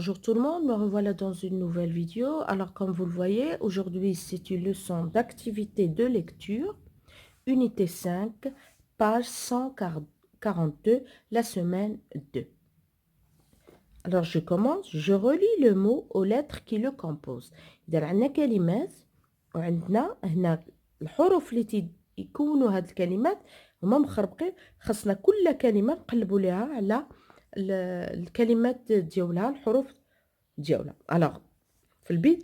Bonjour tout le monde, me revoilà dans une nouvelle vidéo. Alors comme vous le voyez, aujourd'hui c'est une leçon d'activité de lecture, unité 5, page 142, la semaine 2. Alors je commence, je relis le mot aux lettres qui le composent. إذا عندنا كلمات وعندنا هنا الحروف اللي يكونوا هاد الكلمات هما مخربقين، خاصنا كل كلمة نقلبوا ليها على الكلمات ديالها، الحروف ديالها. الوغ في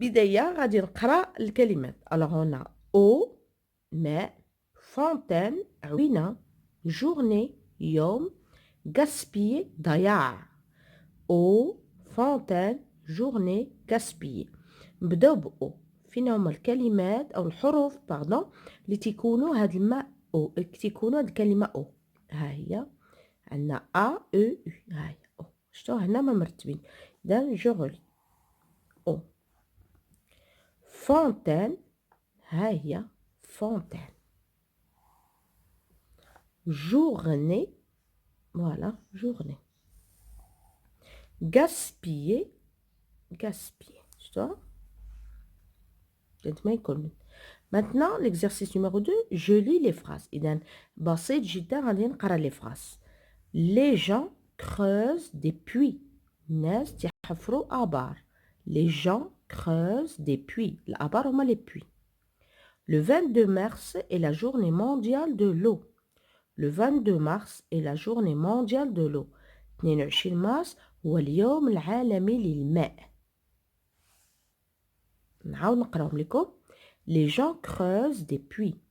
البداية غادي نقرا الكلمات. الوغ هنا او، ماء، فونتين، عوينة، جورني، يوم، gaspiller ضياع. او، فونتين، جورني، gaspiller. نبداو بأو. فين هما الكلمات أو الحروف اللي تيكونوا هاد الماء أو، تيكونوا هاد الكلمة أو. ها هي عندنا أ أو أو، ها هي أو. شتو هنا ما مرتبين. إذا جو غولي أو. فونتين، ها هي فونتين. جورني، فوالا جورني. gaspiller، gaspiller. شتو ما يكون. Maintenant, l'exercice numéro 2, je lis les phrases. إذا بسيط جدا، غادي نقرا les phrases. Les gens creusent des puits. الناس تحفروا آبار. Les gens creusent des puits. الآبار هما les puits. Le 22 mars est la journée mondiale de l'eau. Le 22 mars est la journée mondiale de l'eau. 22 مارس هو اليوم العالمي للماء. نعاود نقراهم لكم. Les gens creusent des puits.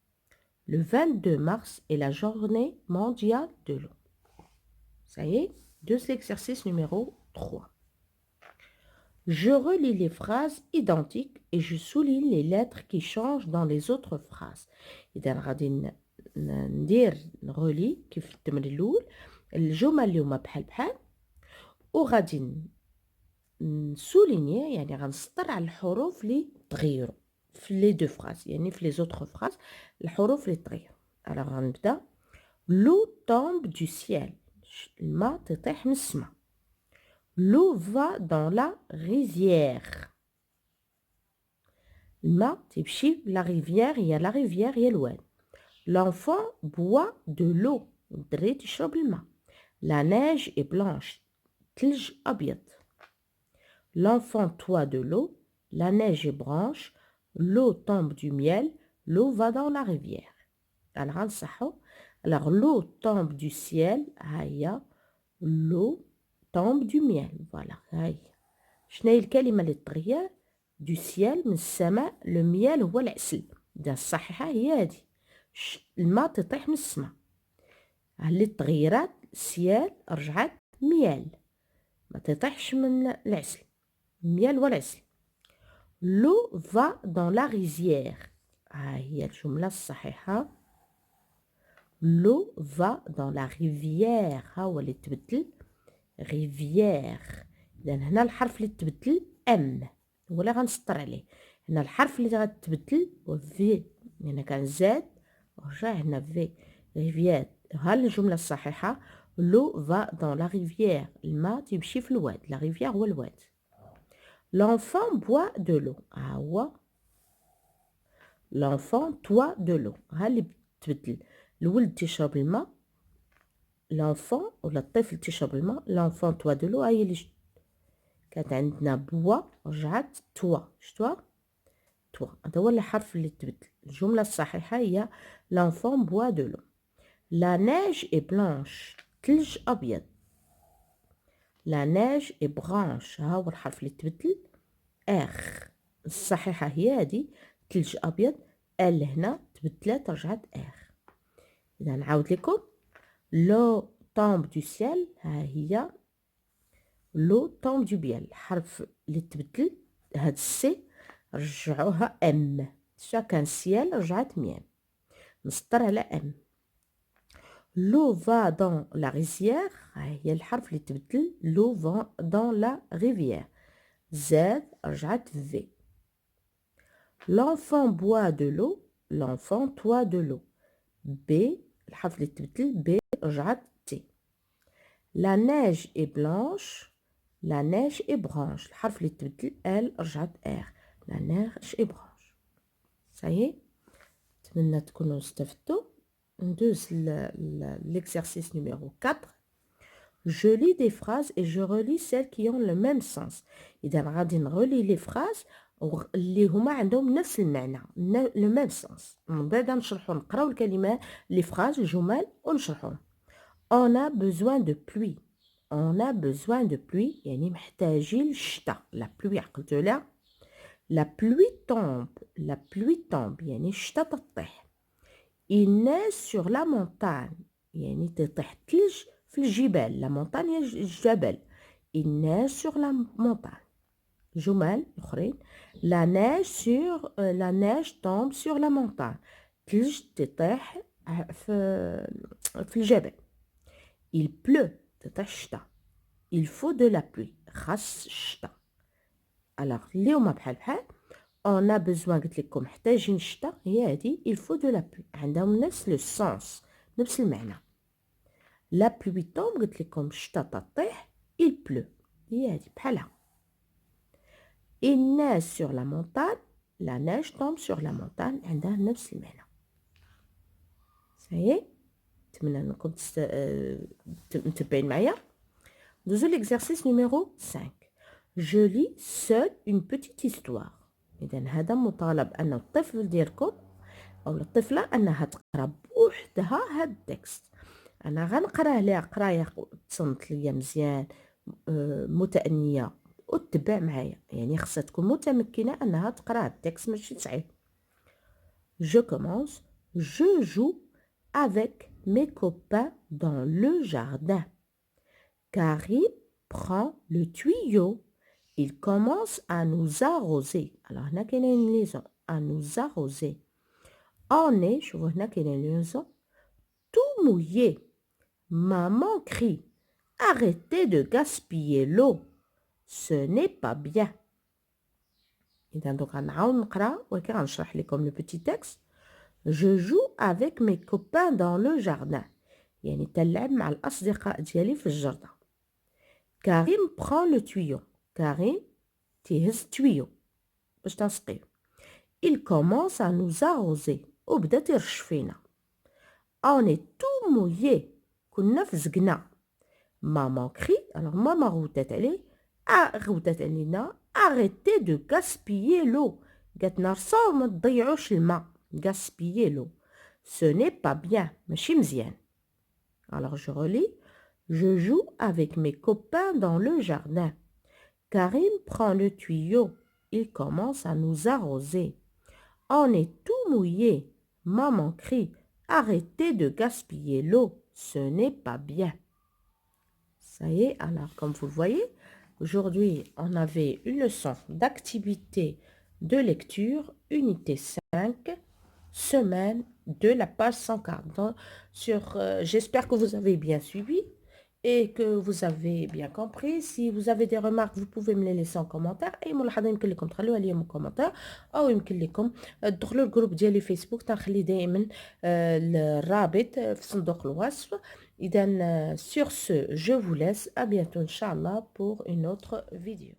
Le 22 mars est la journée mondiale de l'eau. Ça y est, de l'exercice numéro 3. Je relis les phrases identiques et je souligne les lettres qui changent dans les autres phrases. إذا غادي نرولي كيف التمرين الأول الجمل اللي هما بحال وغادي نسوليني، يعني غنسطر على الحروف اللي تغيروا في لي دو فراز، يعني في لي زوتر فراز الحروف اللي تغيروا. alors غنبدا. l'eau tombe du ciel. الماء تطيح من السما. l'eau va dans la rivière. الماء تمشي لا ريفيير، هي لا ريفيير هي الواد. l'enfant boit de l'eau. الدري تشرب الماء. la neige est blanche. تلج أبيض. l'enfant toit de l'eau. la neige est blanche. l'eau tombe du miel. l'eau va dans la rivière. alors غنصحو. alors l'eau tombe du ciel. ها هي l'eau tombe du miel. voilà ها هي. شنو هي الكلمة اللي تغير؟ du ciel من السماء. لو ميال هو العسل. إذا الصحيحة هي هادي، الماء تطيح من السماء. اللي تغيرات سيال رجعت ميال، ما تطيحش من العسل. ميال والعسل. l'eau va dans la rivière. ها هي الجملة الصحيحة. l'eau va dans la rivière. ها هو اللي تبدل rivière. إذا هنا الحرف اللي تبدل ام هو اللي غنسطر عليه. هنا الحرف اللي غتبدل هو في، هنا كان زاد ورجع هنا في rivière. ها الجملة الصحيحة. l'eau va dans la rivière. الماء تيمشي في الواد. la rivière هو الواد. l'enfant boit de l'eau. ها هو l'enfant toit de l'eau. ها اللي تبدل. الولد تيشرب الماء. l'enfant ولا الطفل تيشرب الماء. l'enfant toit de l'eau. هي اللي كانت عندنا بوا رجعت توا. شتوا توا. هذا هو الحرف اللي تبدل. الجملة الصحيحة هي l'enfant boit de l'eau. la neige est blanche. تلج أبيض. la neige est blanche. ها هو الحرف اللي تبدل اخ. الصحيحة هي هادي تلج أبيض. ال هنا تبدلات رجعت اخ. إذا نعاود لكم. l'eau tombe du ciel. ها هي l'eau tombe du ciel. الحرف اللي تبدل هاد السي رجعوها ام. شا كان سيال رجعت ميم. نسطر على ام. l'eau va dans la rivière. ها هي الحرف اللي تبدل. l'eau va dans la rivière. زاد رجعت في. l'enfant boit de l'eau. l'enfant toit de l'eau. ب الحرف اللي تبدل ب رجعت تي. la neige est blanche. La neige ébranche. الحرف اللي تبدل ال رجعت ار. La neige ébranche. Ça y est. نتمنى تكونوا استفدتوا. ندوز l'exercice numéro 4. Je lis des phrases et je relis celles qui ont le même sens. إذا غادي نغولي لي phrases اللي هما عندهم نفس المعنى le même sens. من بعد نشرحوا نقراو الكلمات les phrases الجمل ونشرحوهم. On a besoin de pluie. On a besoin de pluie يعني محتاجين الشتاء. La pluie عقلتوا لها. La pluie tombe. La pluie tombe يعني الشتاء تطيح. Il neige sur la montagne يعني تطيح الثلج في الجبال. La montagne هي الجبل. Il neige sur la montagne. جمل أخرين. La neige tombe sur la montagne. الثلج تطيح في الجبل. Il pleut تطيح الشتاء. Il faut de la pluie خاص الشتاء. alors اللي هما بحال on a besoin قلت لكم محتاجين الشتاء هي هذه il faut de la pluie عندهم نفس لو سونس نفس المعنى. la pluie tombe قلت لكم الشتاء تطيح il pleut هي هذه بحالها. il neige sur la montagne la neige tombe sur la montagne عندها نفس المعنى. ça y est نتمنى انكم متبعين معايا. ندوزو l'exercice numéro 5. Je lis seul une petite histoire. إذا هذا مطالب أن الطفل ديالكم أو الطفلة أنها تقرأ بوحدها هاد التكست. أنا غنقراه ليها قراية تصنت ليا مزيان متأنية وتتبع معايا يعني خاصها تكون متمكنة أنها تقرأ هاد التكست ماشي صعيب. Je commence. Je joue avec mes copains dans le jardin. Karim prend le tuyau. Il commence à nous arroser. Alors, هنا كاينه une liaison. À nous arroser. On est, شوفوا هنا كاينه une liaison. Tout mouillé. Maman crie. Arrêtez de gaspiller l'eau. Ce n'est pas bien. إذا دوك غنعاود نقرا ولكن غنشرح لكم le petit texte. Je joue avec mes copains dans le jardin. يعني تلعب مع الأصدقاء ديالي في الجردة. Karim prend le tuyau. Karim تيهز tuyau باش تنسقيه. Il commence à nous arroser. وبدا تيرش فينا. On est tout mouillé. كنا في زقنا. Maman crie. Alors maman غوتات عليه. غوتات علينا. Arrêtez de gaspiller l'eau. قالت لنا رصاو ما تضيعوش الماء. Gaspiller l'eau. Ce n'est pas bien. ماشي مزيان. Alors je relis. Je joue avec mes copains dans le jardin. Karim prend le tuyau. Il commence à nous arroser. On est tout mouillé. Maman crie. Arrêtez de gaspiller l'eau. Ce n'est pas bien. Ça y est, alors comme vous le voyez, aujourd'hui on avait une leçon d'activité de lecture, unité 5, semaine de la page 140. J'espère que vous avez bien suivi et que vous avez bien compris. Si vous avez des remarques, vous pouvez me les laisser en commentaire. أي ملاحظة يمكن لكم تخلوها لي من commentaire أو يمكن لكم تدخلوا الجروب ديالي فيسبوك تنخلي دائما الرابط في صندوق الوصف. إذا sur ce, je vous laisse. À bientôt, Inch'Allah, pour une autre vidéo.